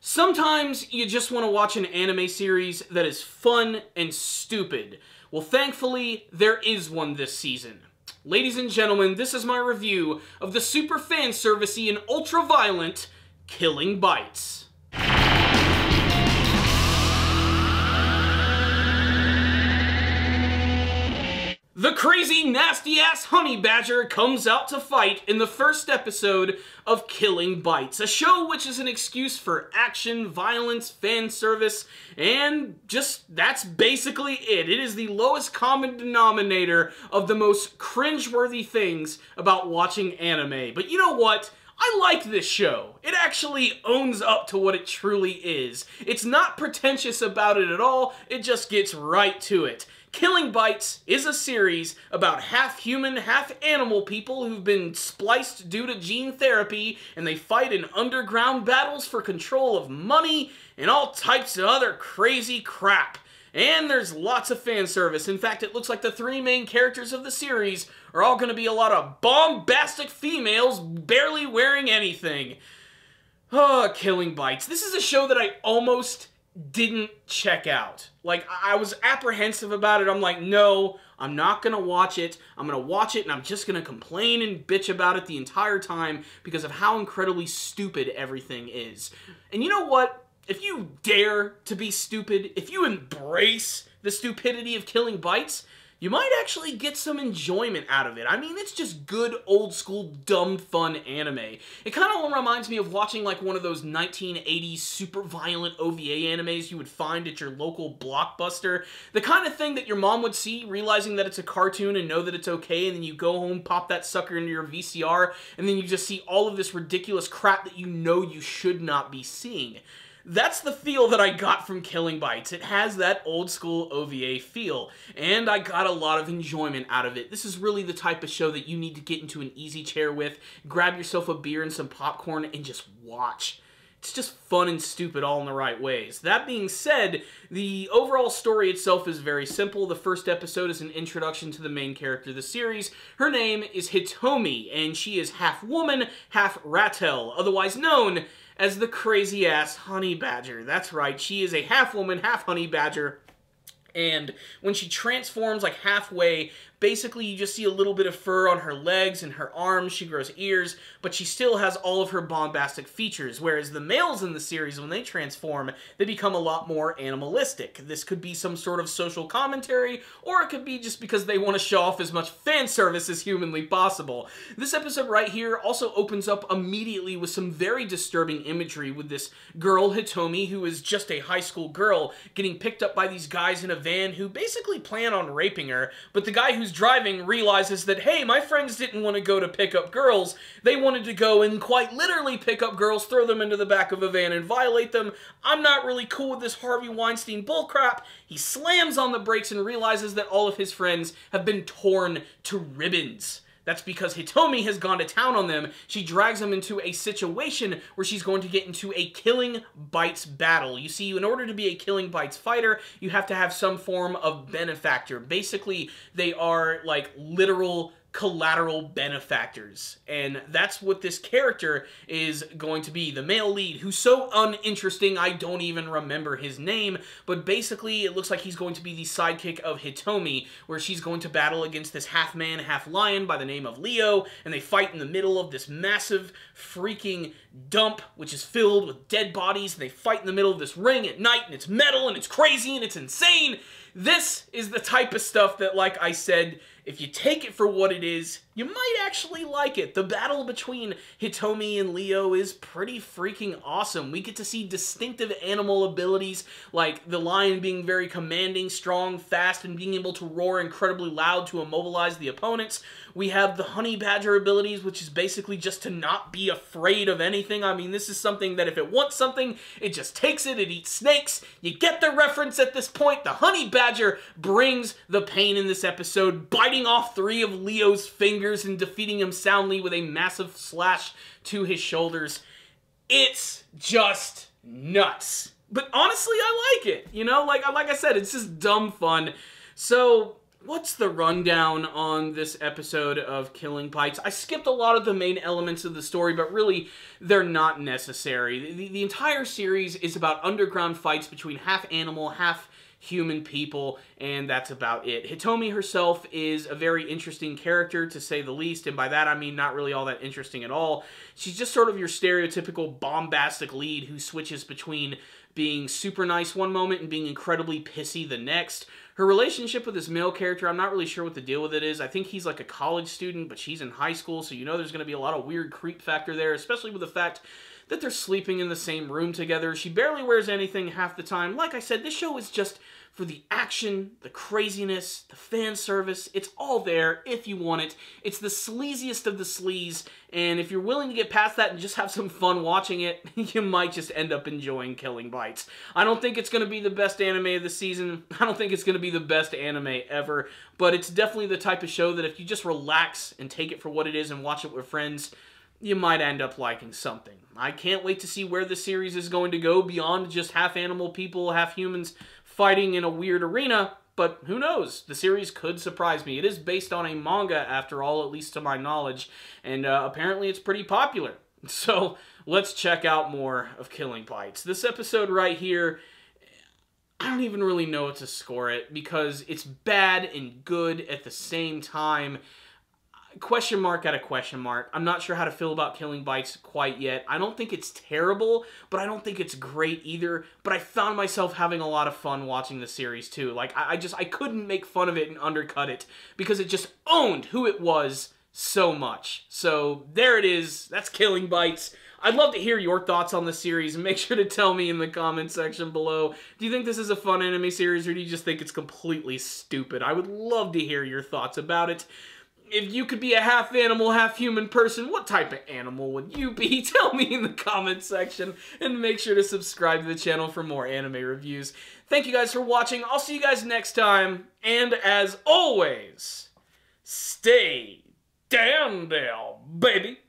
Sometimes you just want to watch an anime series that is fun and stupid. Well, thankfully, there is one this season. Ladies and gentlemen, this is my review of the super fan-servicey and ultra-violent Killing Bites. The Crazy Nastyass Honey Badger comes out to fight in the first episode of Killing Bites, a show which is an excuse for action, violence, fan service, and just that's basically it. It is the lowest common denominator of the most cringeworthy things about watching anime. But you know what? I like this show. It actually owns up to what it truly is. It's not pretentious about it at all, it just gets right to it. Killing Bites is a series about half-human, half-animal people who've been spliced due to gene therapy, and they fight in underground battles for control of money and all types of other crazy crap. And there's lots of fan service. In fact, it looks like the three main characters of the series are all going to be a lot of bombastic females barely wearing anything. Oh, Killing Bites. This is a show that I almost didn't check out. Like, I was apprehensive about it. I'm like, no, I'm not gonna watch it. I'm gonna watch it and I'm just gonna complain and bitch about it the entire time because of how incredibly stupid everything is. And you know what? If you dare to be stupid, if you embrace the stupidity of Killing Bites, you might actually get some enjoyment out of it. I mean, it's just good, old-school, dumb, fun anime. It kind of reminds me of watching, like, one of those 1980s super violent OVA animes you would find at your local Blockbuster. The kind of thing that your mom would see, realizing that it's a cartoon and know that it's okay, and then you go home, pop that sucker into your VCR, and then you just see all of this ridiculous crap that you know you should not be seeing. That's the feel that I got from Killing Bites. It has that old-school OVA feel, and I got a lot of enjoyment out of it. This is really the type of show that you need to get into an easy chair with, grab yourself a beer and some popcorn, and just watch. It's just fun and stupid all in the right ways. That being said, the overall story itself is very simple. The first episode is an introduction to the main character of the series. Her name is Hitomi, and she is half woman, half rattle, otherwise known as the Crazy Ass Honey Badger. That's right, she is a half woman, half honey badger. And when she transforms like halfway, basically you just see a little bit of fur on her legs and her arms, she grows ears, but she still has all of her bombastic features, whereas the males in the series, when they transform, they become a lot more animalistic. This could be some sort of social commentary, or it could be just because they want to show off as much fan service as humanly possible. This episode right here also opens up immediately with some very disturbing imagery with this girl, Hitomi, who is just a high school girl, getting picked up by these guys in a van who basically plan on raping her, but the guy who's driving realizes that, hey, my friends didn't want to go to pick up girls, they wanted to go and quite literally pick up girls, throw them into the back of a van and violate them. I'm not really cool with this Harvey Weinstein bullcrap. He slams on the brakes and realizes that all of his friends have been torn to ribbons. That's because Hitomi has gone to town on them. She drags them into a situation where she's going to get into a Killing Bites battle. You see, in order to be a Killing Bites fighter, you have to have some form of benefactor. Basically, they are like literal collateral benefactors, and that's what this character is going to be. The male lead, who's so uninteresting I don't even remember his name, but basically it looks like he's going to be the sidekick of Hitomi, where she's going to battle against this half-man, half-lion by the name of Leo, and they fight in the middle of this massive freaking dump, which is filled with dead bodies, and they fight in the middle of this ring at night, and it's metal, and it's crazy, and it's insane. This is the type of stuff that, like I said, if you take it for what it is, you might actually like it. The battle between Hitomi and Leo is pretty freaking awesome. We get to see distinctive animal abilities, like the lion being very commanding, strong, fast, and being able to roar incredibly loud to immobilize the opponents. We have the honey badger abilities, which is basically just to not be afraid of anything. I mean, this is something that if it wants something, it just takes it, it eats snakes. You get the reference at this point. The honey badger brings the pain in this episode, biting off 3 of Leo's fingers and defeating him soundly with a massive slash to his shoulders. It's just nuts. But honestly, I like it. You know, like I said, it's just dumb fun. So what's the rundown on this episode of Killing Bites? I skipped a lot of the main elements of the story, but really, they're not necessary. The entire series is about underground fights between half-animal, half-human people, and that's about it. Hitomi herself is a very interesting character, to say the least, and by that I mean not really all that interesting at all. She's just sort of your stereotypical bombastic lead who switches between being super nice one moment and being incredibly pissy the next. Her relationship with this male character, I'm not really sure what the deal with it is. I think he's like a college student, but she's in high school, so you know there's going to be a lot of weird creep factor there, especially with the fact that they're sleeping in the same room together. She barely wears anything half the time. Like I said, this show is just for the action, the craziness, the fan service. It's all there if you want it. It's the sleaziest of the sleaze, and if you're willing to get past that and just have some fun watching it, you might just end up enjoying Killing Bites. I don't think it's going to be the best anime of the season. I don't think it's going to be the best anime ever, but it's definitely the type of show that if you just relax and take it for what it is and watch it with friends, you might end up liking something. I can't wait to see where the series is going to go beyond just half-animal people, half-humans fighting in a weird arena, but who knows? The series could surprise me. It is based on a manga, after all, at least to my knowledge, and apparently it's pretty popular. So let's check out more of Killing Bites. This episode right here, I don't even really know what to score it, because it's bad and good at the same time. Question mark at a question mark. I'm not sure how to feel about Killing Bites quite yet. I don't think it's terrible, but I don't think it's great either. But I found myself having a lot of fun watching the series too. Like, I couldn't make fun of it and undercut it, because it just owned who it was so much. So there it is. That's Killing Bites. I'd love to hear your thoughts on the series, and make sure to tell me in the comment section below. Do you think this is a fun anime series, or do you just think it's completely stupid? I would love to hear your thoughts about it. If you could be a half-animal, half-human person, what type of animal would you be? Tell me in the comment section, and make sure to subscribe to the channel for more anime reviews. Thank you guys for watching. I'll see you guys next time, and as always, stay damn down, baby!